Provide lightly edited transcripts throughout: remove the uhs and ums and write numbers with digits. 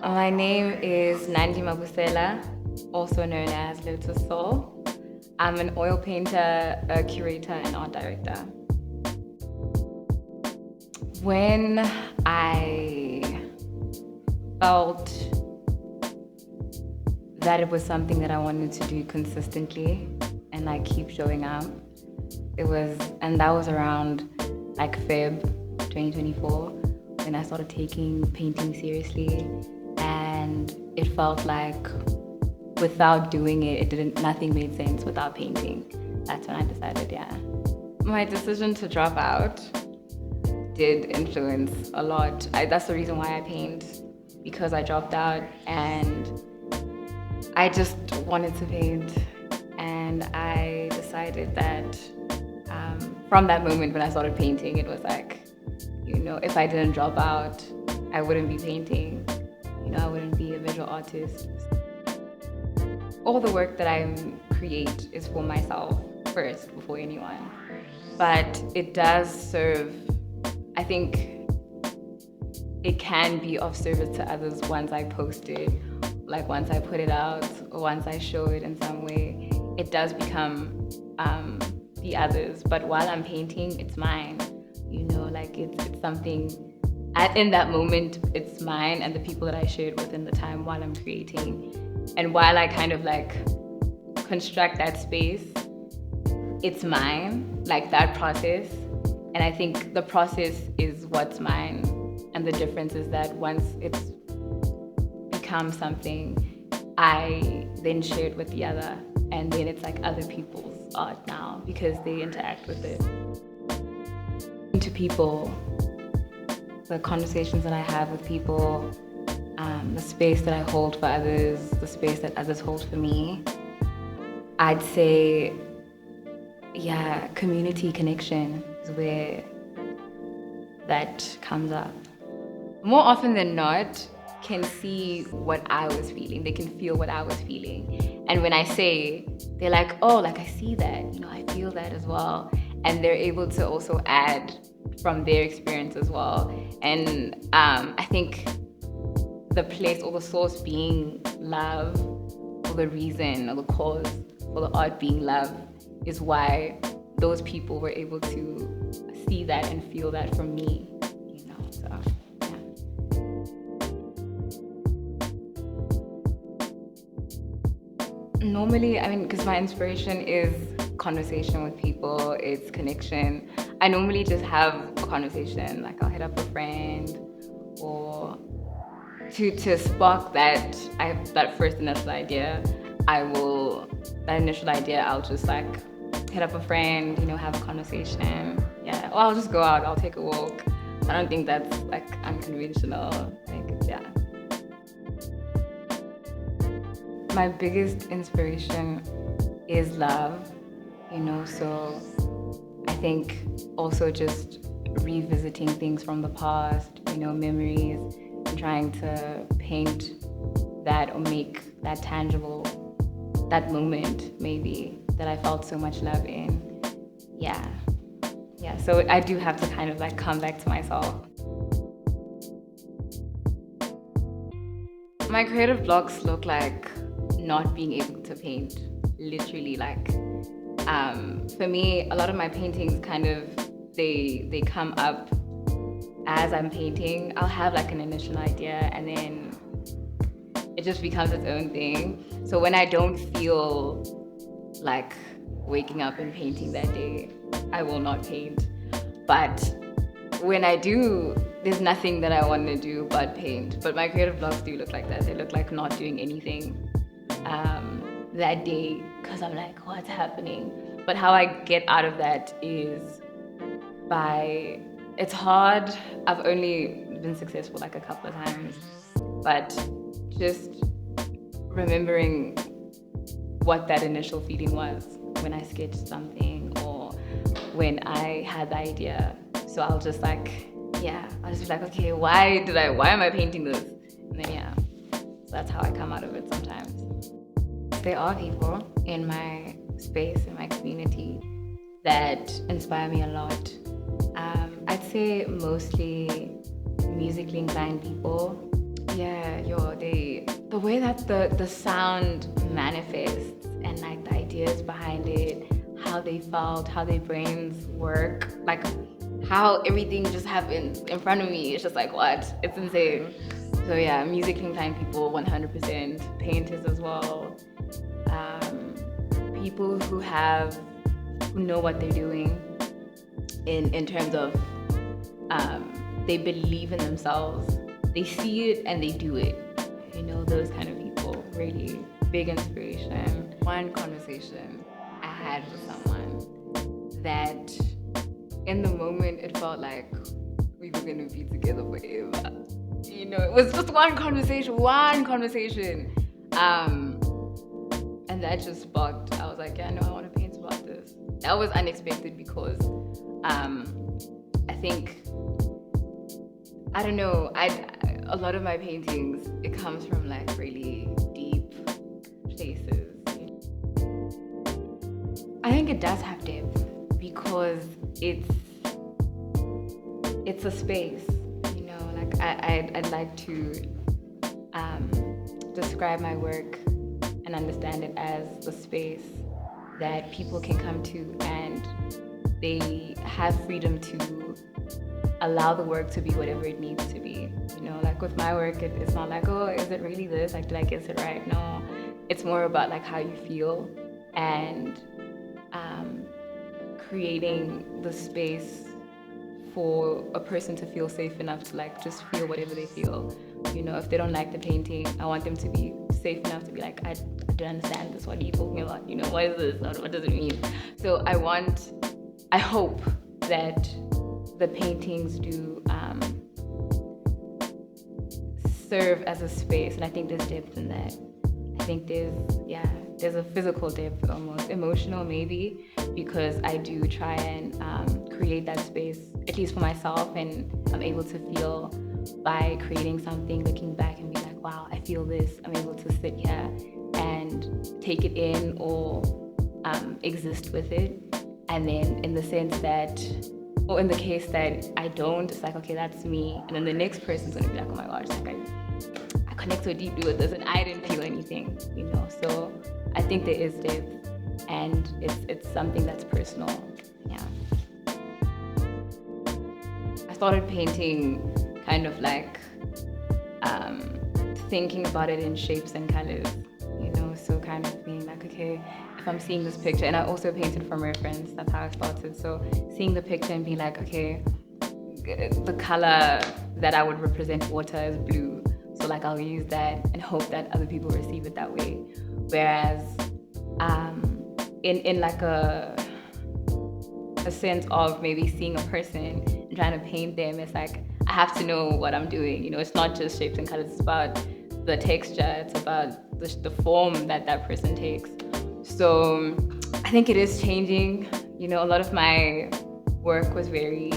My name is Nandi Mabusela, also known as LOTTUSOL. I'm an oil painter, a curator, and art director. When I felt that it was something that I wanted to do consistently and like keep showing up, that was around like Feb 2024 when I started taking painting seriously, and it felt like without doing it, nothing made sense without painting. That's when I decided, yeah. My decision to drop out did influence a lot. That's the reason why I paint, because I dropped out and I just wanted to paint. And I decided that from that moment when I started painting, it was like, if I didn't drop out, I wouldn't be painting. I wouldn't be a visual artist. All the work that I create is for myself first, before anyone. But it does serve, I think it can be of service to others once I post it, like once I put it out, or once I show it in some way. It does become the others, but while I'm painting, it's mine. Like it's something, in that moment, it's mine and the people that I shared with in the time while I'm creating. And while I kind of like construct that space, it's mine, like that process. And I think the process is what's mine. And the difference is that once it's become something, I then share it with the other. And then it's like other people's art now because they interact with it. To people, the conversations that I have with people, the space that I hold for others, the space that others hold for me, I'd say, yeah, community connection is where that comes up. More often than not, can see what I was feeling. They can feel what I was feeling. And when I say, they're like, oh, like I see that, I feel that as well. And they're able to also add from their experience as well. And I think the place or the source being love, or the reason or the cause for the art being love, is why those people were able to see that and feel that from me, so yeah. Normally, because my inspiration is conversation with people, it's connection. I normally just have a conversation, like I'll hit up a friend, or to spark that first initial idea, I'll just like hit up a friend, have a conversation. Yeah, or I'll just go out, I'll take a walk. I don't think that's like unconventional. Yeah. My biggest inspiration is love, so I think also just revisiting things from the past, memories, and trying to paint that or make that tangible, that moment maybe that I felt so much love in. Yeah, so I do have to kind of like come back to myself. My creative blocks look like not being able to paint, literally. Like for me, a lot of my paintings kind of they come up as I'm painting. I'll have like an initial idea and then it just becomes its own thing. So when I don't feel like waking up and painting that day, I will not paint. But when I do, there's nothing that I want to do but paint. But my creative blocks do look like that. They look like not doing anything that day, because I'm like, what's happening? But how I get out of that is it's hard. I've only been successful like a couple of times, but just remembering what that initial feeling was when I sketched something or when I had the idea. So I'll just be like, okay, why am I painting this? And then so that's how I come out of it sometimes. There are people in my space, in my community, that inspire me a lot. I'd say mostly musically inclined people. Yeah, the way that the sound manifests and like the ideas behind it, how they felt, how their brains work, like how everything just happens in front of me. It's just like, what? It's insane. So yeah, musically inclined people, 100%. Painters as well. People who know what they're doing in terms of they believe in themselves. They see it and they do it. You know, those kind of people, really big inspiration. One conversation I had with someone that in the moment it felt like we were gonna be together forever. You know, it was just one conversation. And that just sparked, I was like, yeah, no, I want to paint about this. That was unexpected because I think, I don't know, a lot of my paintings, it comes from like really deep places. I think it does have depth because it's a space, you know, like I'd like to describe my work and understand it as the space that people can come to and they have freedom to allow the work to be whatever it needs to be. You know, like with my work, it's not like, oh, is it really this? Like, did I get it right? No, it's more about like how you feel and creating the space for a person to feel safe enough to like just feel whatever they feel. You know, if they don't like the painting, I want them to be safe enough to be like, I don't understand this. What are you talking about? You know, what is this? What does it mean? So I hope that the paintings do serve as a space, and I think there's depth in that. I think there's a physical depth, almost emotional maybe, because I do try and create that space, at least for myself, and I'm able to feel by creating something, looking back and be like, wow, I feel this. I'm able to sit here and take it in or exist with it. And then in the sense that, or in the case that I don't, it's like, okay, that's me. And then the next person's gonna be like, oh my gosh, like I connect so deeply with this and I didn't feel anything, you know? So I think there is depth and it's something that's personal, yeah. I started painting kind of like thinking about it in shapes and colors, you know? So kind of being like, okay, if I'm seeing this picture, and I also painted from reference, that's how I started. So seeing the picture and being like, okay, the color that I would represent water is blue. So like I'll use that and hope that other people receive it that way. Whereas in like a sense of maybe seeing a person and trying to paint them, it's like, I have to know what I'm doing. You know, it's not just shapes and colors, it's about the texture, it's about the form that person takes. So I think it is changing. You know, a lot of my work was very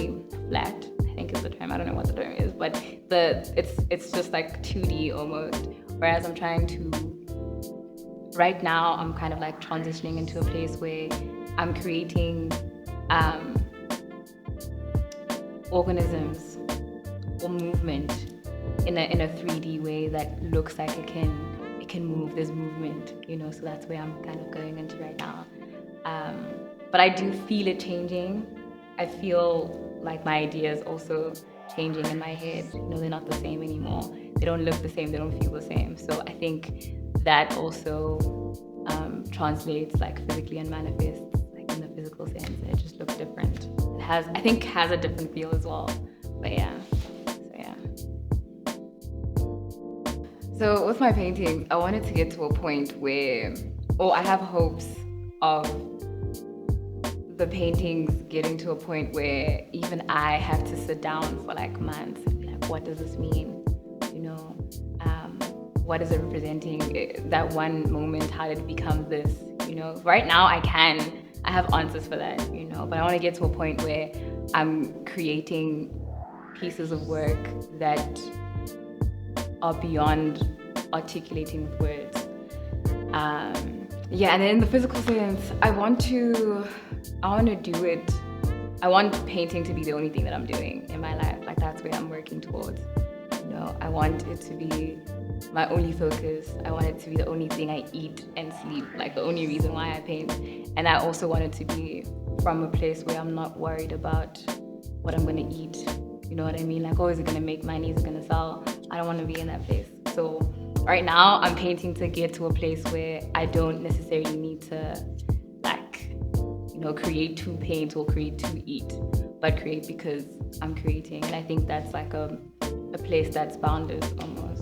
flat, I think is the term. I don't know what the term is, but it's just like 2D almost. Whereas I'm trying to, right now, I'm kind of like transitioning into a place where I'm creating organisms or movement in a 3D way that looks like it can move. There's movement, you know, so that's where I'm kind of going into right now. But I do feel it changing. I feel like my ideas also changing in my head. You know, they're not the same anymore. They don't look the same, they don't feel the same. So I think that also translates like physically and manifests like in the physical sense. It just looks different. It has a different feel as well. But yeah. So with my paintings, I wanted to get to a point where, I have hopes of the paintings getting to a point where even I have to sit down for like months and be like, what does this mean? You know, what is it representing? That one moment, how did it become this? You know, right now I have answers for that, you know, but I want to get to a point where I'm creating pieces of work that are beyond articulating with words. And then in the physical sense, I want to do it. I want painting to be the only thing that I'm doing in my life. Like that's where I'm working towards. You know, I want it to be my only focus. I want it to be the only thing I eat and sleep, like the only reason why I paint. And I also want it to be from a place where I'm not worried about what I'm gonna eat. You know what I mean? Like, oh, is it gonna make money? Is it gonna sell? I don't wanna be in that place. So right now I'm painting to get to a place where I don't necessarily need to, like, you know, create to paint or create to eat, but create because I'm creating. And I think that's like a place that's boundless almost.